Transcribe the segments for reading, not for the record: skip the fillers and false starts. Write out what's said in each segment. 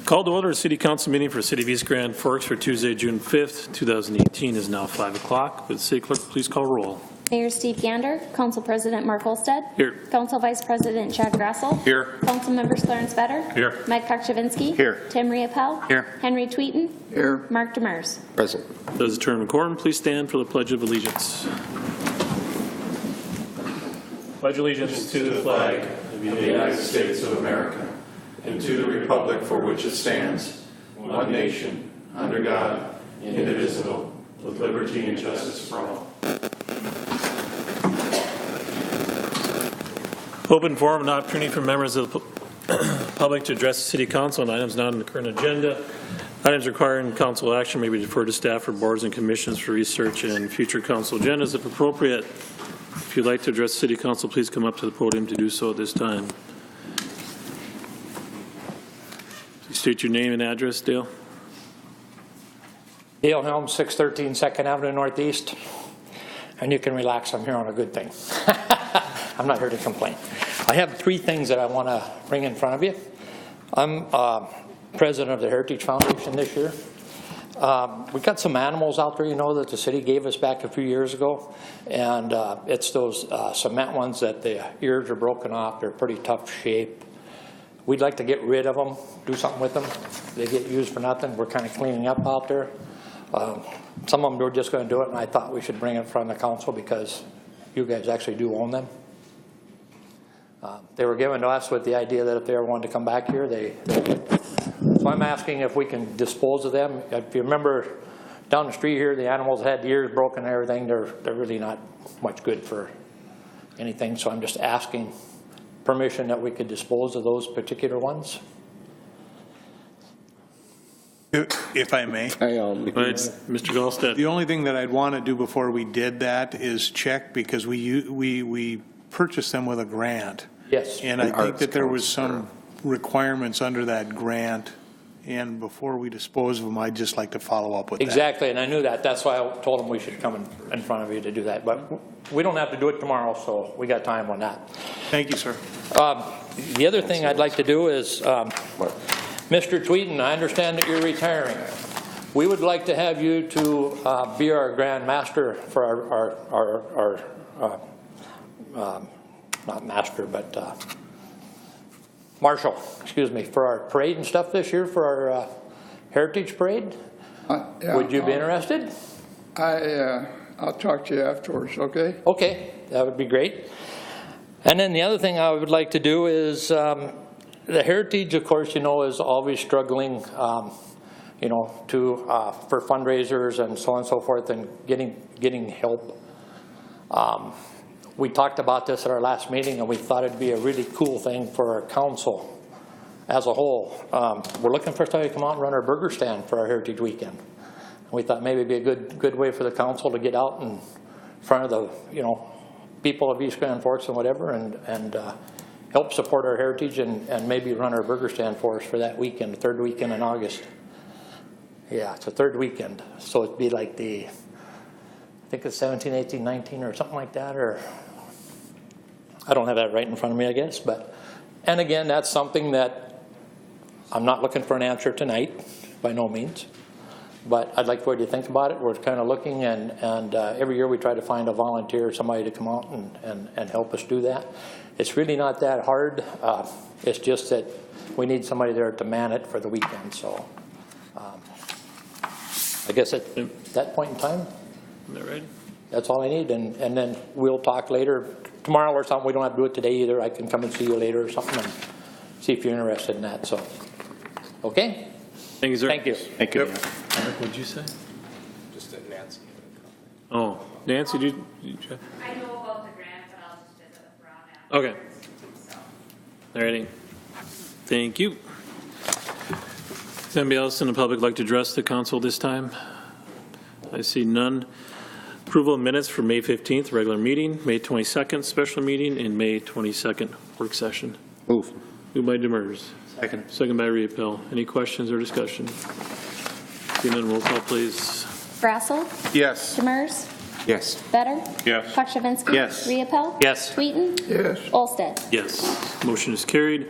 Call to order a City Council meeting for City of East Grand Forks for Tuesday, June 5th, 2018 is now 5 o'clock. Would the City Clerk please call roll? Mayor Steve Gander, Council President Mark Olstead. Here. Council Vice President Chad Grassel. Here. Council Members Clarence Vetter. Here. Mike Kokchevinsky. Here. Tim Riopel. Here. Henry Tweeten. Here. Mark Demers. Present. Those determined in quorum, please stand for the Pledge of Allegiance. Pledge allegiance to the flag of the United States of America and to the republic for which it stands, one nation, under God, indivisible, with liberty and justice for all. Open forum and opportunity for members of the public to address the City Council on items not on the current agenda. Items requiring council action may be deferred to staff or boards and commissions for research and future council agendas if appropriate. If you'd like to address the City Council, please come up to the podium to do so at this time. Please state your name and address, Dale. Dale Helms, 613 2nd Avenue Northeast. And you can relax, I'm here on a good thing. I'm not here to complain. I have 3 things that I want to bring in front of you. I'm president of the Heritage Foundation this year. We got some animals out there, you know, that the city gave us back a few years ago. And it's those cement ones that the ears are broken off. They're pretty tough shape. We'd like to get rid of them, do something with them. They get used for nothing. We're kind of cleaning up out there. Some of them were just going to do it, and I thought we should bring it in front of the council because you guys actually do own them. They were given to us with the idea that if they ever wanted to come back here, so I'm asking if we can dispose of them. If you remember down the street here, the animals had ears broken and everything. They're really not much good for anything, so I'm just asking permission that we could dispose of those particular ones. If I may. Mr. Gallstead. The only thing that I'd want to do before we did that is check, because we purchased them with a grant. Yes. And I think that there was some requirements under that grant, and before we dispose of them, I'd just like to follow up with that. Exactly, and I knew that. That's why I told them we should come in front of you to do that. But we don't have to do it tomorrow, so we got time on that. Thank you, sir. The other thing I'd like to do is, Mr. Tweeten, I understand that you're retiring. We would like to have you to be our Grand Master for our not master, but Marshal, excuse me, for our parade and stuff this year, for our Heritage Parade. Yeah, would you be interested? I'll talk to you afterwards, okay? Okay, that would be great. And then the other thing I would like to do is, the Heritage, of course, you know, is always struggling, you know, for fundraisers and so on and so forth, and getting help. We talked about this at our last meeting, and we thought it'd be a really cool thing for our council as a whole. We're looking for somebody to come out and run our burger stand for our Heritage Weekend. We thought maybe it'd be a good way for the council to get out in front of the, you know, people of East Grand Forks and whatever, and help support our heritage and maybe run our burger stand for us for that weekend, the 3rd weekend in August. Yeah, it's the 3rd weekend, so it'd be like I think it's 17, 18, 19 or something like that, or I don't have that right in front of me, I guess. But, and again, that's something that I'm not looking for an answer tonight, by no means. But I'd like for you to think about it. We're kind of looking, and every year we try to find a volunteer, somebody to come out and help us do that. It's really not that hard. It's just that we need somebody there to man it for the weekend. So I guess at that point in time, Is that right? that's all I need. And then we'll talk later, tomorrow or something. We don't have to do it today either. I can come and see you later or something and see if you're interested in that. So, okay? Thank you, sir. Thank you. Thank you. Mark, what did you say? Just that Nancy. Oh, Nancy, did you check? I know about the grant, but I'll just visit with Ron after. Okay. All righty. Thank you. Does anybody else in the public like to address the council this time? I see none. Approval of minutes for May 15th, regular meeting, May 22nd, special meeting, and May 22nd, work session. Move. Moved by Demers. Second. Second by Riopel. Any questions or discussion? Seeing none, roll call, please. Grassel. Yes. Demers. Yes. Vetter. Yes. Kokchevinsky. Yes. Riopel. Yes. Tweeten. Yes. Olstead. Yes. Motion is carried.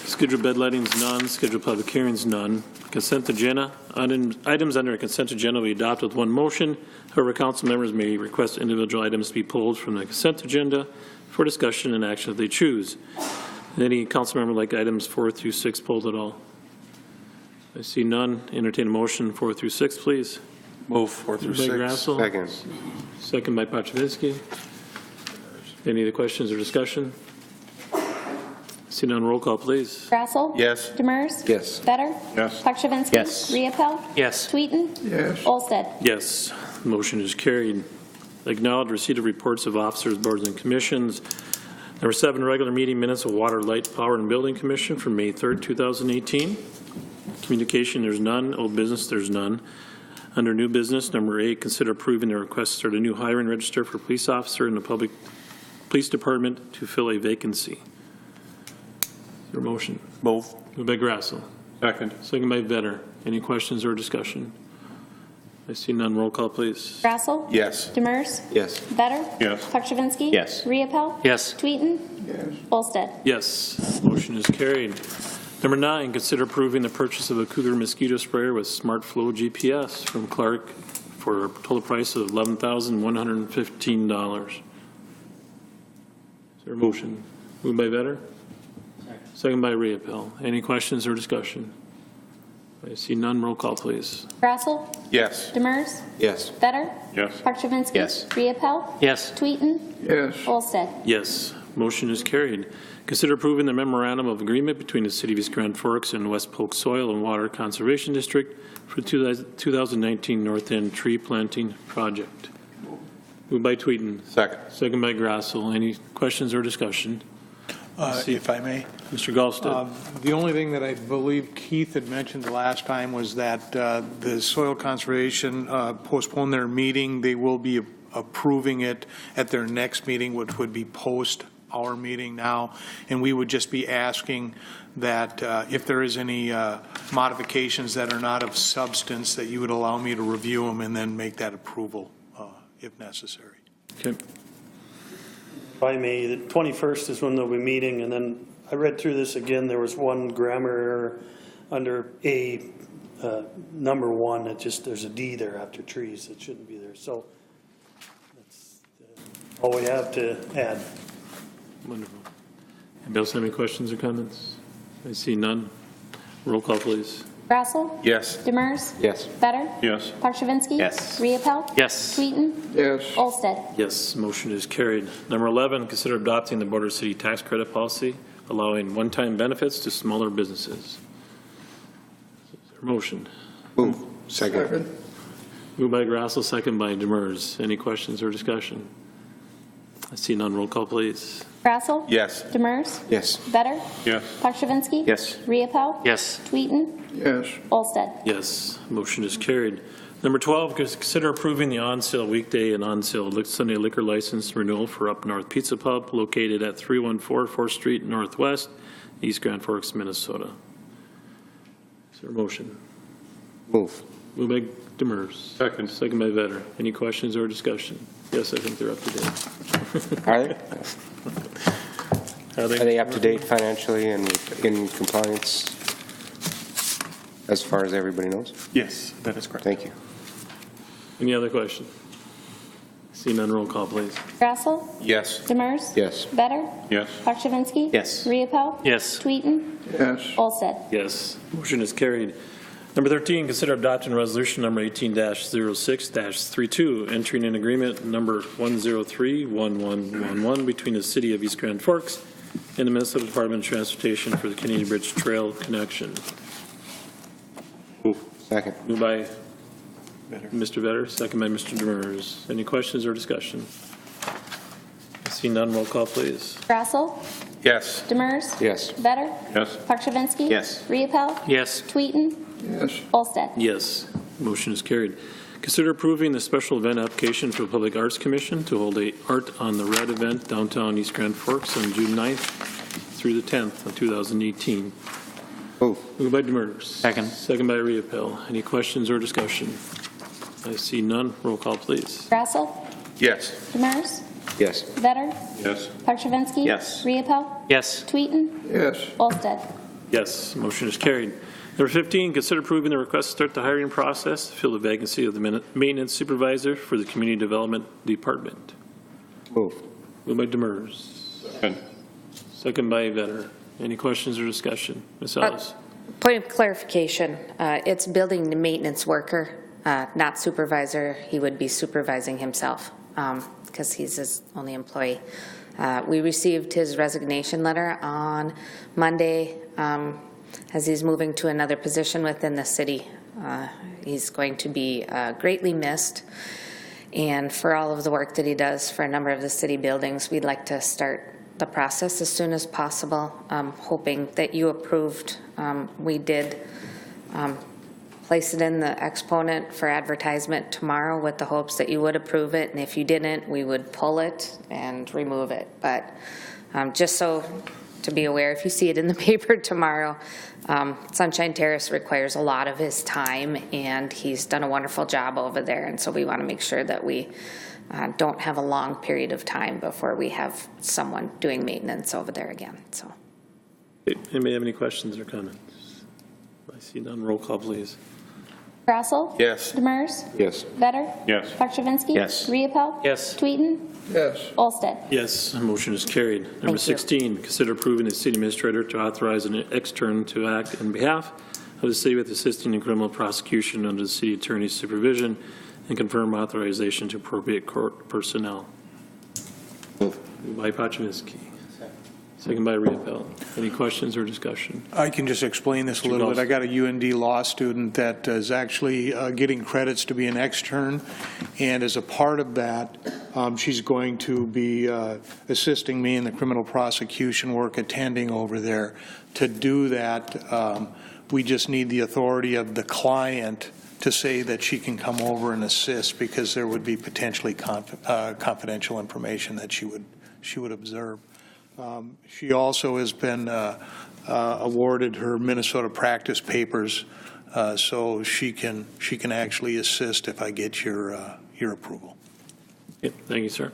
Scheduled bed lettings, none. Scheduled public hearings, none. Consent agenda. Items under a consent agenda will be adopted with one motion. However, council members may request individual items to be pulled from the consent agenda for discussion and action if they choose. Any council member like items 4 through 6 pulled at all? I see none. Entertain a motion 4 through 6, please. Move 4 through Moved by 6. Grassel. Second. Second by Pachivinsky. Any other questions or discussion? See none, roll call, please. Grassel. Yes. Demers. Yes. Better. Yes. Pakshavinsky. Yes. Riepel. Yes. Tweeten. Yes. Olsted. Yes, motion is carried. Acknowledge receipt of reports of officers, boards, and commissions. Number 7, regular meeting minutes of Water, Light, Power, and Building Commission from May 3rd, 2018. Communication, there's none. Old business, there's none. Under new business, number 8, consider approving the request to start a new hiring register for police officer in the public police department to fill a vacancy. Is there a motion? Move. Moved by Grassel. Second. Second by Vetter. Any questions or discussion? I see none. Roll call, please. Grassel. Yes. Demers. Yes. Better. Yes. Pakshavinsky. Yes. Riepel. Yes. Tweeten. Yes. Olsted. Yes, motion is carried. Number 9, consider approving the purchase of a Cougar mosquito sprayer with Smart Flow GPS from Clark for a total price of $11,115. Is there a motion? Moved by Vetter? Second by Riepel. Any questions or discussion? I see none. Roll call, please. Grassel. Yes. Demers. Yes. Better. Yes. Pakshavinsky. Yes. Riepel. Yes. Tweeten. Yes. Olsted. Yes, motion is carried. Consider approving the memorandum of agreement between the City of East Grand Forks and West Polk Soil and Water Conservation District for the 2019 North End Tree Planting Project. Moved by Tweeten. Second. Second by Grassel. Any questions or discussion? If I may. Mr. Gallstead. The only thing that I believe Keith had mentioned the last time was that the Soil Conservation postponed their meeting. They will be approving it at their next meeting, which would be post our meeting now. And we would just be asking that if there is any modifications that are not of substance, that you would allow me to review them and then make that approval if necessary. Okay. If I may, the 21st is when they'll be meeting, and then I read through this again. There was one grammar error under A, number 1. It just, there's a D there after trees. It shouldn't be there. So that's all we have to add. Wonderful. Anybody else have any questions or comments? I see none. Roll call, please. Grassel. Yes. Demers. Yes. Better. Yes. Pakshavinsky. Yes. Riepel. Yes. Tweeten. Yes. Olsted. Yes, motion is carried. Number 11, consider adopting the Border City tax credit policy, allowing one-time benefits to smaller businesses. Is there a motion? Move. Second. Second. Moved by Grassel, second by Demers. Any questions or discussion? I see none. Roll call, please. Grassel. Yes. Demers. Yes. Better. Yes. Pakshavinsky. Yes. Riepel. Yes. Tweeten. Yes. Olsted. Yes, motion is carried. Number 12, consider approving the on-sale weekday and on-sale Sunday liquor license renewal for Up North Pizza Pub located at 314 4th Street Northwest, East Grand Forks, Minnesota. Is there a motion? Move. Moved by Demers. Second. Second by Vetter. Any questions or discussion? Yes, I think they're up to date. Are they? Are Are they up to date financially and in compliance as far as everybody knows? Yes, that is correct. Thank you. Any other question? See none, roll call, please. Grassel. Yes. Demers. Yes. Better. Yes. Pakshavinsky. Yes. Riepel. Yes. Tweeten. Yes. Olsted. Yes, motion is carried. Number 13, consider adopting resolution number 18-06-32, entering an agreement number 1031111 between the City of East Grand Forks and the Minnesota Department of Transportation for the Canadian Bridge Trail connection. Second. Moved by Mr. Vetter, second by Mr. Demers. Any questions or discussion? I see none. Roll call, please. Grassel. Yes. Demers. Yes. Better. Yes. Pakshavinsky. Yes. Riepel. Yes. Tweeten. Yes. Olsted. Yes, motion is carried. Consider approving the special event application for the Public Arts Commission to hold a Art on the Red event downtown East Grand Forks on June 9th through the 10th of 2018. Move. Moved by Demers. Second. Second by Riepel. Any questions or discussion? I see none. Roll call, please. Grassel. Yes. Demers. Yes. Better. Yes. Pakshavinsky. Yes. Riepel. Yes. Tweeten. Yes. Olsted. Yes, motion is carried. Number 15, consider approving the request to start the hiring process to fill the vacancy of the maintenance supervisor for the Community Development Department. Move. Moved by Demers. Second by Vetter. Any questions or discussion? Ms. Ellis? Point of clarification, it's building the maintenance worker, not supervisor. He would be supervising himself because he's his only employee. We received his resignation letter on Monday as he's moving to another position within the city. He's going to be greatly missed. And for all of the work that he does for a number of the city buildings, we'd like to start the process as soon as possible, hoping that you approved. We did place it in the exponent for advertisement tomorrow with the hopes that you would approve it, and if you didn't, we would pull it and remove it. But just so to be aware, if you see it in the paper tomorrow, Sunshine Terrace requires a lot of his time, and he's done a wonderful job over there, and so we want to make sure that we don't have a long period of time before we have someone doing maintenance over there again. So, Anybody have any questions or comments? I see none. Roll call, please. Grassel? Yes. Demers? Yes. Vetter? Yes. Pakshavinsky? Yes. Riepel? Yes. Tweeten? Yes. Olsted? Yes, motion is carried. Number you. 16, consider approving the city administrator to authorize an extern to act on behalf of the city with assisting in criminal prosecution under the city attorney's supervision and confirm authorization to appropriate court personnel. Moved by Pakshavinsky. Second by Riepel. Any questions or discussion? I can just explain this a little bit. I got a UND law student that is actually getting credits to be an extern, and as a part of that, she's going to be assisting me in the criminal prosecution work, attending over there. To do that, we just need the authority of the client to say that she can come over and assist, because there would be potentially confidential information that she would observe. She also has been awarded her Minnesota practice papers, so she can actually assist if I get your approval. Okay, thank you, sir.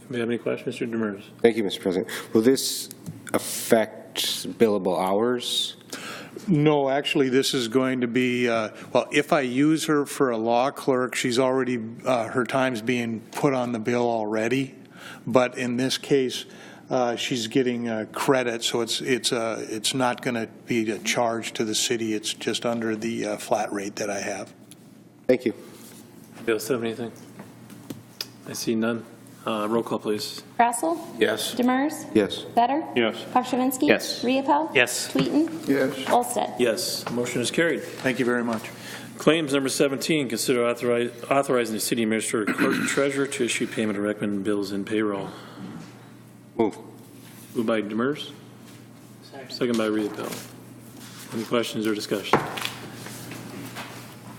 Do you have any questions, Mr. Demers? Thank you, Mr. President. Will this affect billable hours? No, actually, this is going to be, well, if I use her for a law clerk, she's already, her time's being put on the bill already. But in this case, she's getting credit, so it's not going to be a charge to the city. It's just under the flat rate that I have. Thank you. Anybody else have anything? I see none. Roll call, please. Grassel? Yes. Demers? Yes. Vetter? Yes. Pakshavinsky? Yes. Riepel? Yes. Tweeten? Yes. Olsted? Yes, motion is carried. Thank you very much. Claims number 17, consider authorizing the city administrator, clerk, and treasurer to issue payment of recommended bills and payroll. Move. Moved by Demers. Second by Riepel. Any questions or discussion?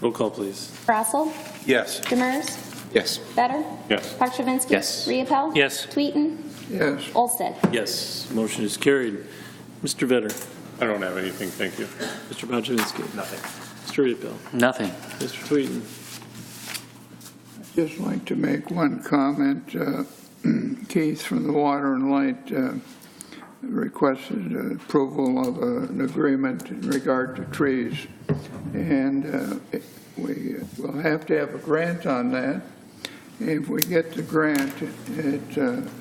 Roll call, please. Grassel? Yes. Demers? Yes. Vetter? Yes. Pakshavinsky? Yes. Riepel? Yes. Tweeten? Yes. Olsted? Yes, motion is carried. Mr. Vetter. I don't have anything, thank you. Mr. Pakshavinsky. Nothing. Mr. Riepel. Nothing. Mr. Tweeten. I'd just like to make one comment. Keith from the Water and Light requested approval of an agreement in regard to trees. And we will have to have a grant on that. If we get the grant, it's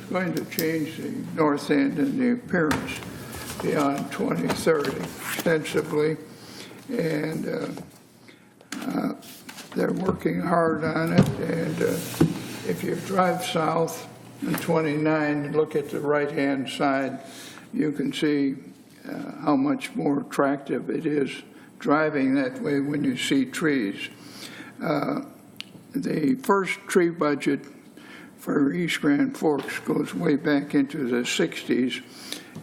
going to change the north end and the appearance beyond 2030 extensively. And they're working hard on it. And if you drive south on 29 and look at the right-hand side, you can see how much more attractive it is driving that way when you see trees. The first tree budget for East Grand Forks goes way back into the 60s.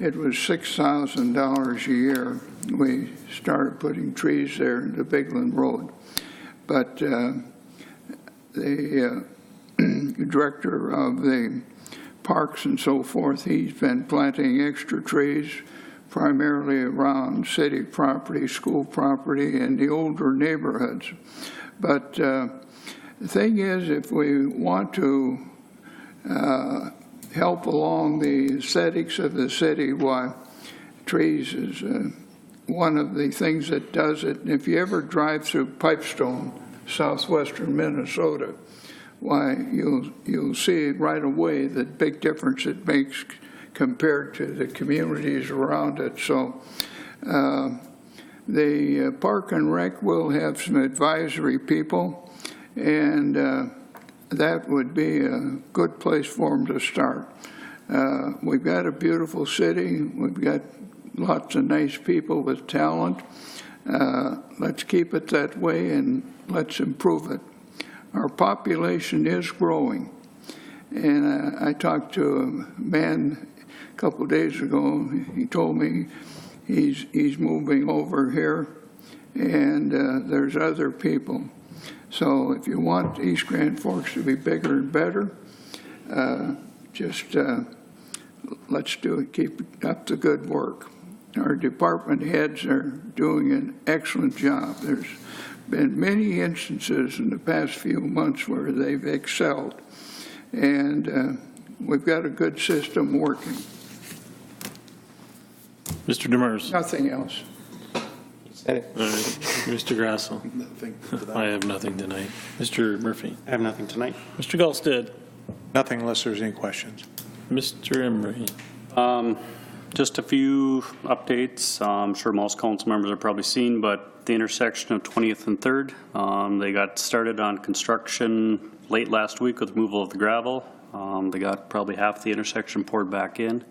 It was $6,000 a year. We started putting trees there in the Bigland Road. But the director of the parks and so forth, he's been planting extra trees primarily around city property, school property, and the older neighborhoods. But the thing is, if we want to help along the aesthetics of the city, why trees is one of the things that does it. And if you ever drive through Pipestone, southwestern Minnesota, why, you'll see right away the big difference it makes compared to the communities around it. So the Park and Rec will have some advisory people, and that would be a good place for them to start. We've got a beautiful city. We've got lots of nice people with talent. Let's keep it that way, and let's improve it. Our population is growing. And I talked to a man a couple of days ago. He told me he's moving over here, and there's other people. So if you want East Grand Forks to be bigger and better, let's do it. Keep up the good work. Our department heads are doing an excellent job. There's been many instances in the past few months where they've excelled, and we've got a good system working. Mr. Demers. Nothing else. Said it. All right. Mr. Grassel. Nothing. I have nothing tonight. Mr. Murphy. I have nothing tonight. Mr. Gulstead. Nothing unless there's any questions. Mr. Emery. Just a few updates. I'm sure most council members have probably seen, but the intersection of 20th and 3rd, they got started on construction late last week with removal of the gravel. They got probably half the intersection poured back in.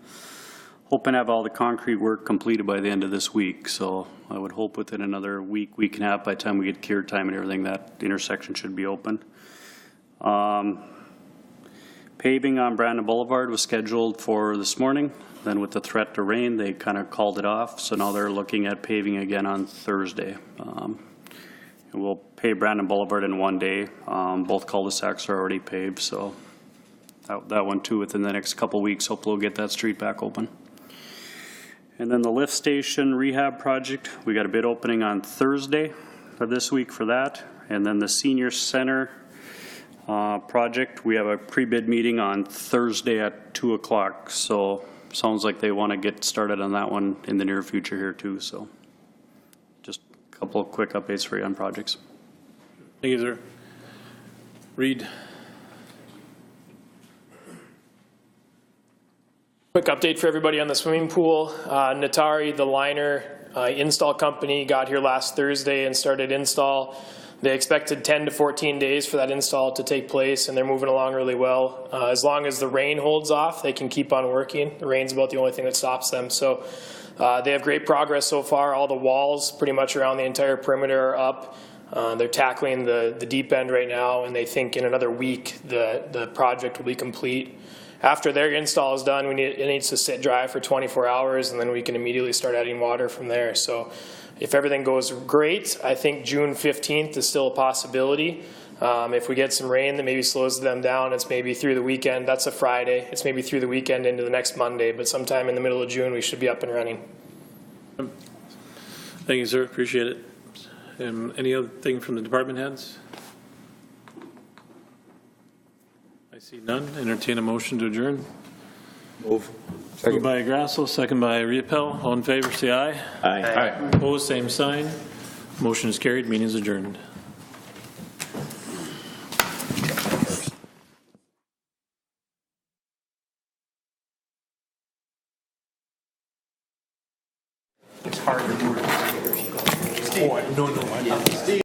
Hoping to have all the concrete work completed by the end of this week. So I would hope within another week, week and a half, by the time we get cure time and everything, that intersection should be open. Paving on Brandon Boulevard was scheduled for this morning. Then with the threat to rain, they kind of called it off. So now they're looking at paving again on Thursday. We'll pave Brandon Boulevard in one day. Both cul-de-sacs are already paved. So that one too, within the next couple weeks, hopefully we'll get that street back open. And then the lift station rehab project, we got a bid opening on Thursday of this week for that. And then the senior center project, we have a pre-bid meeting on Thursday at 2 o'clock. So sounds like they want to get started on that one in the near future here too. So just a couple of quick updates for you on projects. Thank you, sir. Reed. Quick update for everybody on the swimming pool. Natari, the liner install company, got here last Thursday and started install. They expected 10 to 14 days for that install to take place, and they're moving along really well. As long as the rain holds off, they can keep on working. The rain's about the only thing that stops them. So they have great progress so far. All the walls pretty much around the entire perimeter are up. They're tackling the deep end right now, and they think in another week the project will be complete. After their install is done, it needs to sit dry for 24 hours, and then we can immediately start adding water from there. So if everything goes great, I think June 15th is still a possibility. If we get some rain that maybe slows them down, it's maybe through the weekend. That's a Friday. It's maybe through the weekend into the next Monday, but sometime in the middle of June, we should be up and running. Thank you, sir. Appreciate it. Any other thing from the department heads? I see none. Entertain a motion to adjourn. Move. Moved by Grassel, second by Riepel. All in favor, say aye. Aye. Aye. Opposed, same sign. Motion is carried. Meeting is adjourned. It's hard to do. No,